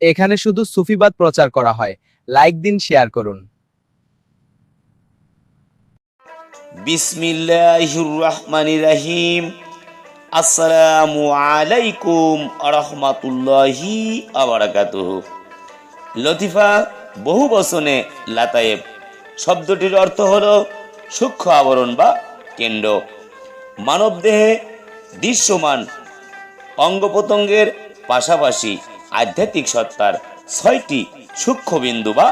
এখানে শুধু সুফিবাদ প্রচার করা হয়। লাইক দিন, শেয়ার করুন। বিসমিল্লাহির রহমানির রহিম। আসসালামু আলাইকুম আরহামাতুল্লাহি আবারাকাতুহু। লতিফা বহু বচনে লাতায়েব শব্দটির অর্থ হল সূক্ষ্ম আবরণ বা কেন্দ্র। মানবদেহে দৃশ্যমান অঙ্গ প্রত্যঙ্গের পাশাপাশি আধ্যাত্মিক সত্তার ৬টি সূক্ষ্ম বিন্দু বা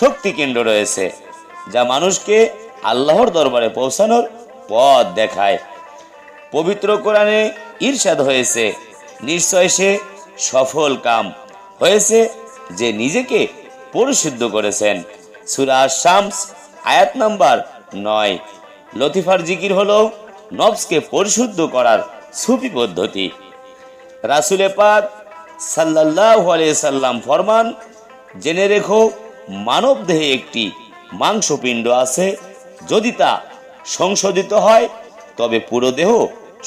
শক্তি কেন্দ্র রয়েছে, যা মানুষকে আল্লাহর দরবারে পৌঁছানোর পথ দেখায়। পবিত্র কোরআনে ইরশাদ হয়েছে, নিশ্চয় সে সফল কাম হয়েছে যে নিজেকে পরিশুদ্ধ করেছেন। সূরা শামস আয়াত নাম্বার ৯। লতিফার জিকির হলো নফসকে পরিশুদ্ধ করার সুফি পদ্ধতি। রাসূলে পাক সাল্লাল্লাহু আলাইহি সাল্লাম ফরমান, জেনে রেখো মানব দেহে একটি মাংসপিণ্ড আছে, যদি তা সংশোধিত হয় তবে পুরো দেহ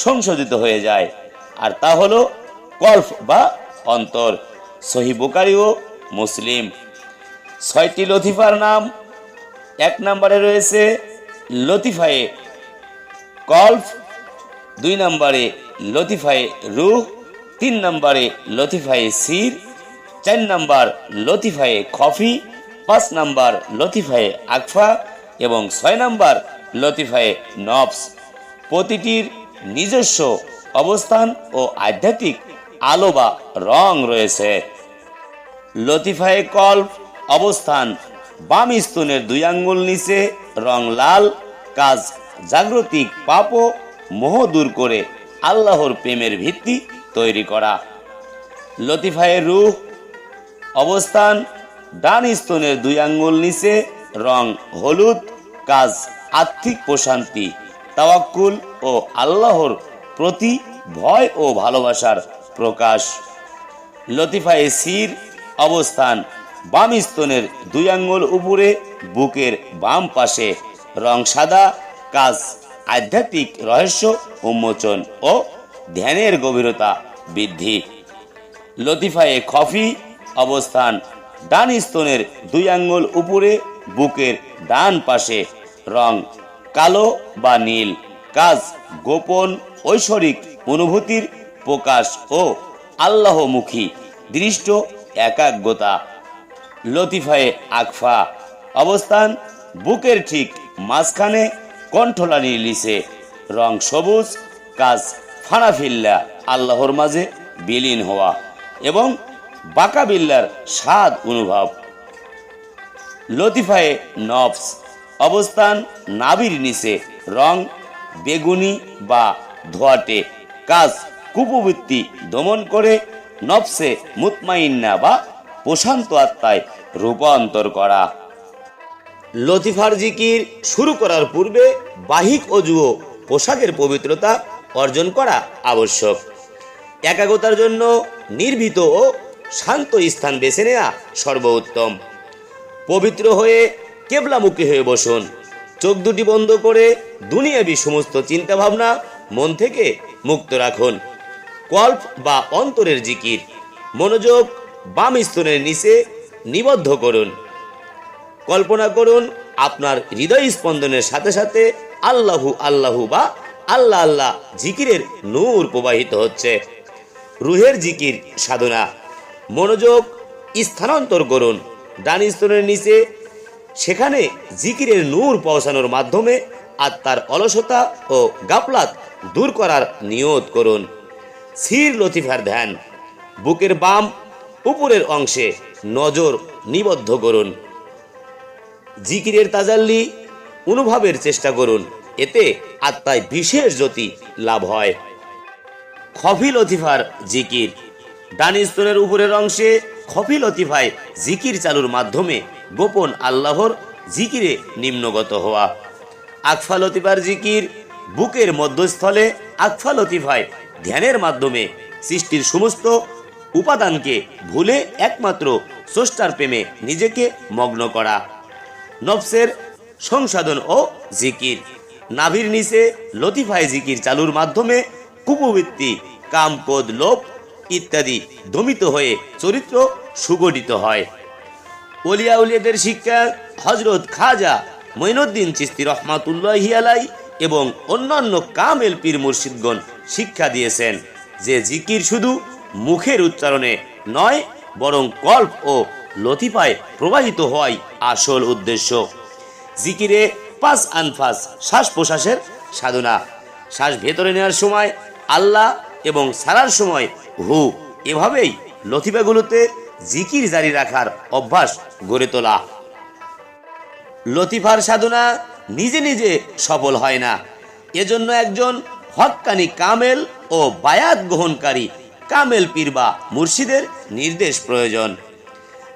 সংশোধিত হয়ে যায়, আর তা হলো কল্ব বা অন্তর। সহিহ বুখারী ও মুসলিম। ৬টি লতিফার নাম: ১ নম্বরে রয়েছে লতিফায়ে কল্ব, ২ নম্বরে লতিফায়ে রূহ, ৩ নম্বরে লতিফায়ে সির, ৪ নম্বর লতিফায়ে খফি, ৫ নম্বর লতিফায়ে আকফা এবং ৬ নম্বর লতিফায়ে নফস। প্রতিটির নিজস্ব অবস্থান ও আধ্যাত্মিক আলো বা রং রয়েছে। লতিফায়ে কল্ব অবস্থান: বাম স্তনের ২ আঙ্গুল নিচে, রং লাল, কাজ জাগতিক পাপ ও মোহ দূর করে আল্লাহর প্রেমের ভিত্তি তৈরি করা। লতিফায়ে রূহ অবস্থান: ডান স্তনের ২ আঙ্গুল নিচে, রং হলুদ, কাজ আর্থিক প্রশান্তি, তাওয়াক্কুল ও আল্লাহর প্রতি ভয় ও ভালোবাসার প্রকাশ। লতিফায়ে সির অবস্থান: বাম স্তনের ২ আঙ্গুল উপরে, বুকের বাম পাশে, রং সাদা, কাজ আধ্যাত্মিক রহস্য উন্মোচন ও ধ্যানের গভীরতা বৃদ্ধি। লতিফায়ে খফি অবস্থান: ডান স্তনের ২ আঙ্গুল উপরে, বুকের ডান পাশে, রং কালো বা নীল, কাজ গোপন ঐশ্বরিক অনুভূতির প্রকাশ ও আল্লাহমুখী দৃষ্ট একাগ্রতা। লতিফায়ে আকফা অবস্থান: বুকের ঠিক মাঝখানে, কণ্ঠলানির নিচে, রং সবুজ, কাজ ফানাফিল্লা, আল্লাহর মাঝে বিলীন হওয়া এবং বাঁকা বিল্লার স্বাদ অনুভব। লতিফায়ে নফস অবস্থান: নাভির নিচে, রং বেগুনি বা ধোঁয়াটে, কাজ কুপবৃত্তি দমন করে নফসে মুতমাইন্না বা প্রশান্ত আত্মায় রূপান্তর করা। লতিফার জিকির শুরু করার পূর্বে বাহিক অজু ও পোশাকের পবিত্রতা অর্জন করা আবশ্যক। একাগ্রতার জন্য নির্ভীত ও শান্ত স্থান বেছে নেওয়া সর্বোত্তম। পবিত্র হয়ে কেবলামুখী হয়ে বসুন। চোখ দুটি বন্ধ করে দুনিয়াবী সমস্ত চিন্তাভাবনা মন থেকে মুক্ত রাখুন। কল্ব বা অন্তরের জিকির: মনোযোগ বাম স্তনের নিচে নিবদ্ধ করুন। কল্পনা করুন আপনার হৃদয় স্পন্দনের সাথে সাথে আল্লাহু আল্লাহু বা আল্লাহ আল্লাহ জিকিরের নূর প্রবাহিত হচ্ছে। রুহের জিকির সাধনা: মনোযোগ স্থানান্তর করুন ডান স্তনের নিচে, সেখানে জিকিরের নূর পৌঁছানোর মাধ্যমে আত্মার অলসতা ও গাফলাত দূর করার নিয়ত করুন। সির লতিফার ধ্যান: বুকের বাম উপরের অংশে নজর নিবদ্ধ করুন। জিকিরের তাজাল্লি অনুভবের চেষ্টা করুন, এতে আত্মায় বিশেষ জ্যোতি লাভ হয়। খফি লতিফার জিকির: ডান স্তনের উপরের অংশে খফি লতিফায় জিকির চালুর মাধ্যমে গোপন আল্লাহর জিকিরে নিম্নগত হওয়া। আকফা লতিফার জিকির: বুকের মধ্যস্থলে আকফা লতিফায় ধ্যানের মাধ্যমে সৃষ্টির সমস্ত উপাদানকে ভুলে একমাত্র স্রষ্টার প্রেমে নিজেকে মগ্ন করা। নফসের সংশোধন ও জিকির: নাভির নিচে লতিফায় জিকির চালুর মাধ্যমে কুপবৃত্তি, কাম, ক্রোধ, লোভ ইত্যাদি দমিত হয়ে চরিত্র সুগঠিত হয়। ওলিয়া উলিয়াদের শিক্ষা হজরত খাজা মঈনুদ্দিন চিশতি রহমাতুল্লাহি আলাই এবং অন্যান্য কামেল পীর মুর্শিদগণ শিক্ষা দিয়েছেন যে জিকির শুধু মুখের উচ্চারণে নয়, বরং কল্প ও লতিফায় প্রবাহিত হওয়াই আসল উদ্দেশ্য। জিকিরে 5 আনফাস শ্বাস প্রশ্বাসের সাধনা, শ্বাস ভেতরে নেওয়ার সময় আল্লাহ এবং ছাড়ার সময় হু, এভাবেই লতিফাগুলোতে জিকির জারি রাখার অভ্যাস গড়ে তোলা। লতিফার সাধনা নিজে নিজে সফল হয় না, এজন্য একজন হক্কানি কামেল ও বায়াত গ্রহণকারী কামেল পীর বা মুর্শিদের নির্দেশ প্রয়োজন।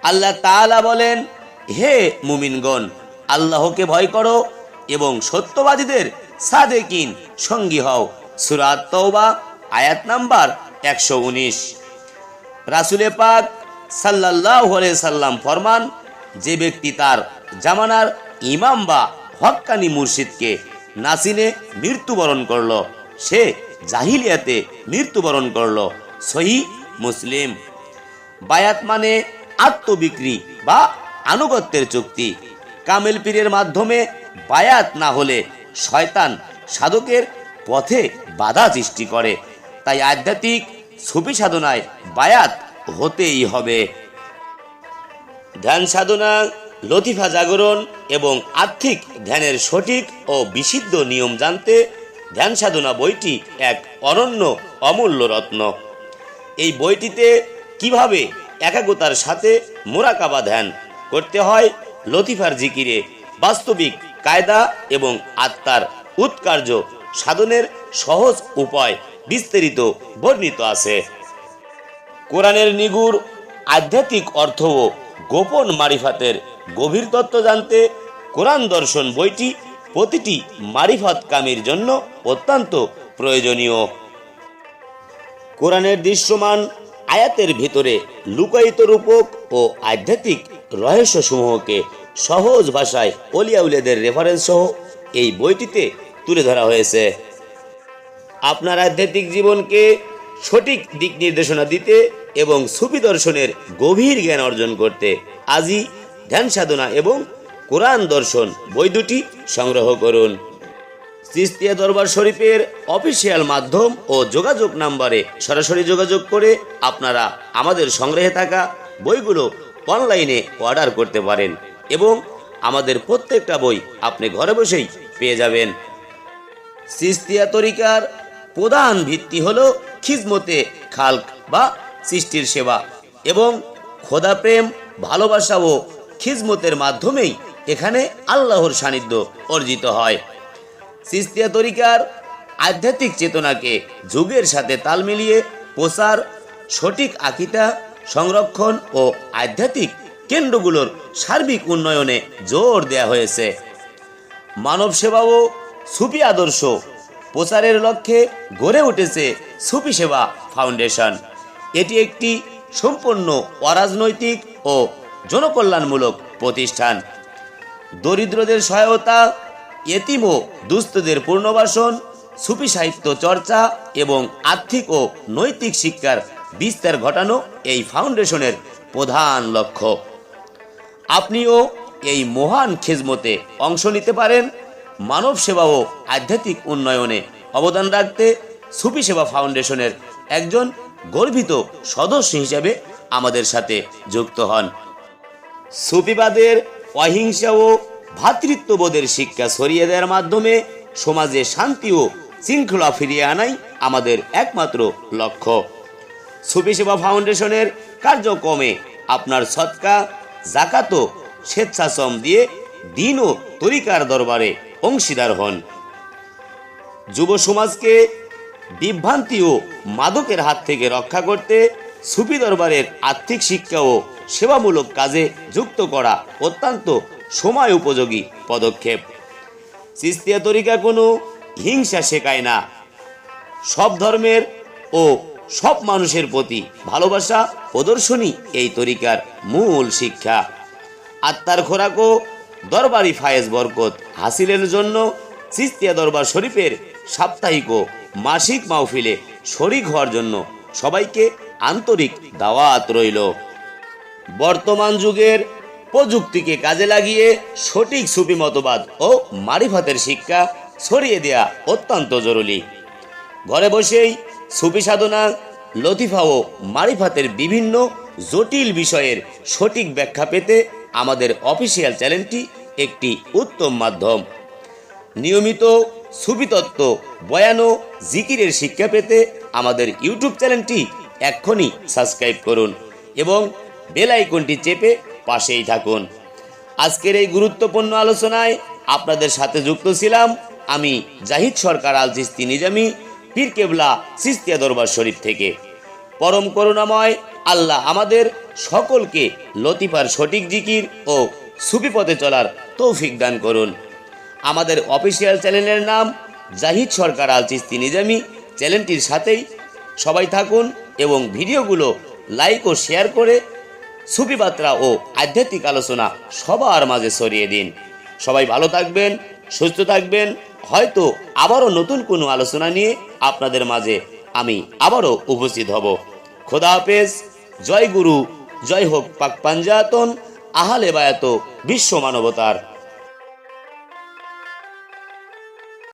আল্লাহ তাআলা বলেন, হে মুমিনগণ, আল্লাহকে ভয় করো এবং সত্যবাদীদের সাদেকিন সঙ্গী হও। সূরা আত-তাওবা আয়াত নাম্বার 119। রাসূলে পাক সাল্লাল্লাহু আলাইহি সাল্লাম ফরমান, যে ব্যক্তি তার জামানার ইমাম বা হক্কানি মুর্শিদকে না চিনে মৃত্যুবরণ করলো, সে জাহিলিয়াতে মৃত্যুবরণ করলো। সহিহ মুসলিম। বায়াত মানে আত্মবিক্রি বা আনুগত্যের চুক্তি। কামেল পীরের মাধ্যমে বায়াত না হলে শয়তান সাধকের পথে বাধা সৃষ্টি করে, তাই আধ্যাত্মিক সুফি সাধনায় বায়াত হতেই হবে। ধ্যান সাধনা, লতিফা জাগরণ এবং আর্থিক ধ্যানের সঠিক ও বিশুদ্ধ নিয়ম জানতে ধ্যান সাধনা বইটি এক অনন্য অমূল্য রত্ন। এই বইটিতে কিভাবে একাগ্রতার সাথে মুরাকাবা ধ্যান করতে হয়, লতিফার জিকিরে বাস্তবিক কায়দা এবং আত্মার উৎকার্য সাধনের সহজ উপায় বিস্তারিত বর্ণিত আছে। কোরআনের নিগুড় আধ্যাত্মিক অর্থ ও গোপন মারিফাতের গভীর তত্ত্ব জানতে কোরআন দর্শন বইটি প্রতিটি মারিফাত কামীর জন্য অত্যন্ত প্রয়োজনীয়। কোরআনের দৃশ্যমান আয়াতের ভিতরে লুকায়িত রূপক ও আধ্যাত্মিক রহস্যসমূহকে সহজ ভাষায় ওলিয়া উলিয়াদের রেফারেন্স সহ এই বইটিতে তুলে ধরা হয়েছে। আপনার আধ্যাত্মিক জীবনকে সঠিক দিক নির্দেশনা দিতে এবং সুফি দর্শনের গভীর জ্ঞান অর্জন করতে আজই ধ্যান সাধনা এবং কোরআন দর্শন বই দুটি সংগ্রহ করুন। চিশতিয়া দরবার শরীফের অফিসিয়াল মাধ্যম ও যোগাযোগ নাম্বারে সরাসরি যোগাযোগ করে আপনারা আমাদের সংগ্রহে থাকা বইগুলো অনলাইনে অর্ডার করতে পারেন এবং আমাদের প্রত্যেকটা বই আপনি ঘরে বসেই পেয়ে যাবেন। চিশতিয়া তরিকার প্রধান ভিত্তি হলো খিজমতে খালক বা সৃষ্টির সেবা এবং খোদা প্রেম, ভালোবাসা ও খিজমতের মাধ্যমেই এখানে আল্লাহর সান্নিধ্য অর্জিত হয়। চিশতিয়া তরিকার আধ্যাত্মিক চেতনাকে যুগের সাথে তাল মিলিয়ে প্রচার, সঠিক আকিদা সংরক্ষণ ও আধ্যাত্মিক কেন্দ্রগুলোর সার্বিক উন্নয়নে জোর দেয়া হয়েছে। মানব সেবা ও সুফি আদর্শ প্রচারের লক্ষ্যে গড়ে উঠেছে সুফি সেবা ফাউন্ডেশন। এটি একটি সম্পূর্ণ অরাজনৈতিক ও জনকল্যাণমূলক প্রতিষ্ঠান। দরিদ্রদের সহায়তা, এতিম ও দুস্থদের পুনর্বাসন, সুফি সাহিত্য চর্চা এবং আর্থিক ও নৈতিক শিক্ষার বিস্তার ঘটানো এই ফাউন্ডেশনের প্রধান লক্ষ্য। আপনিও এই মহান খিজমতে অংশ নিতে পারেন। মানব সেবা ও আধ্যাত্মিক উন্নয়নে অবদান রাখতে সুফি সেবা ফাউন্ডেশনের একজন গর্বিত সদস্য হিসেবে আমাদের সাথে যুক্ত হন। সুফিবাদের অহিংসা ও ভ্রাতৃত্ববোধের শিক্ষা ছড়িয়ে দেওয়ার মাধ্যমে সমাজে শান্তি ও শৃঙ্খলা ফিরিয়ে আনাই আমাদের একমাত্র লক্ষ্য। সুফি সেবা ফাউন্ডেশনের কার্যক্রমে আপনার সদকা, জাকাত ও স্বেচ্ছাশ্রম দিয়ে দিন ও তরিকার দরবারে অংশীদার হন। যুব সমাজকে বিভ্রান্তি ও মাদকের হাত থেকে রক্ষা করতে সুফি দরবারের আর্থিক শিক্ষা ও সেবামূলক কাজে যুক্ত করা অত্যন্ত সময় উপযোগী পদক্ষেপ। চিশতিয়া তরিকা কোনো হিংসা শেখায় না, সব ধর্মের ও সব মানুষের প্রতি ভালোবাসা প্রদর্শনী এই তরিকার মূল শিক্ষা। আত্মার খোরাক ও দরবারি ফায়েজ বরকত হাসিলের জন্য চিশতিয়া দরবার শরীফের সাপ্তাহিক ও মাসিক মাহফিলে শরীক হওয়ার জন্য সবাইকে আন্তরিক দাওয়াত রইল। বর্তমান যুগের প্রযুক্তিকে কাজে লাগিয়ে সঠিক সুফি মতবাদ ও মারিফাতের শিক্ষা ছড়িয়ে দেওয়া অত্যন্ত জরুরি। ঘরে বসেই সুফি সাধনা, লতিফা ও মারিফাতের বিভিন্ন জটিল বিষয়ের সঠিক ব্যাখ্যা পেতে আমাদের অফিসিয়াল চ্যানেলটি একটি উত্তম মাধ্যম। নিয়মিত সুফি তত্ত্ব, বয়ান ও জিকিরের শিক্ষা পেতে আমাদের ইউটিউব চ্যানেলটি এক্ষুনি সাবস্ক্রাইব করুন এবং বেল আইকনটি চেপে পাশেই থাকুন। আজকের এই গুরুত্বপূর্ণ আলোচনায় আপনাদের সাথে যুক্ত ছিলাম আমি জাহিদ সরকার আল চিস্তি নিজামী, পীর কেবলা চিস্তিয়া দরবার শরীফ থেকে। পরম করুণাময় আল্লাহ আমাদের সকলকে লতিফার সঠিক জিকির ও সুফি পথে চলার তৌফিক দান করুন। আমাদের অফিসিয়াল চ্যানেলের নাম জাহিদ সরকার আল চিস্তি নিজামী। চ্যানেলটির সাথেই সবাই থাকুন এবং ভিডিওগুলো লাইক ও শেয়ার করে সুফি বার্তা ও আধ্যাত্মিক আলোচনা সবার মাঝে ছড়িয়ে দিন। সবাই ভালো থাকবেন, সুস্থ থাকবেন। হয়তো আবারও নতুন কোনো আলোচনা নিয়ে আপনাদের মাঝে আমি আবারও উপস্থিত হব। খোদা হাফেজ। জয় গুরু, জয় হোক পাক পাঞ্জাতন, আহলে বায়াত বিশ্ব মানবতার।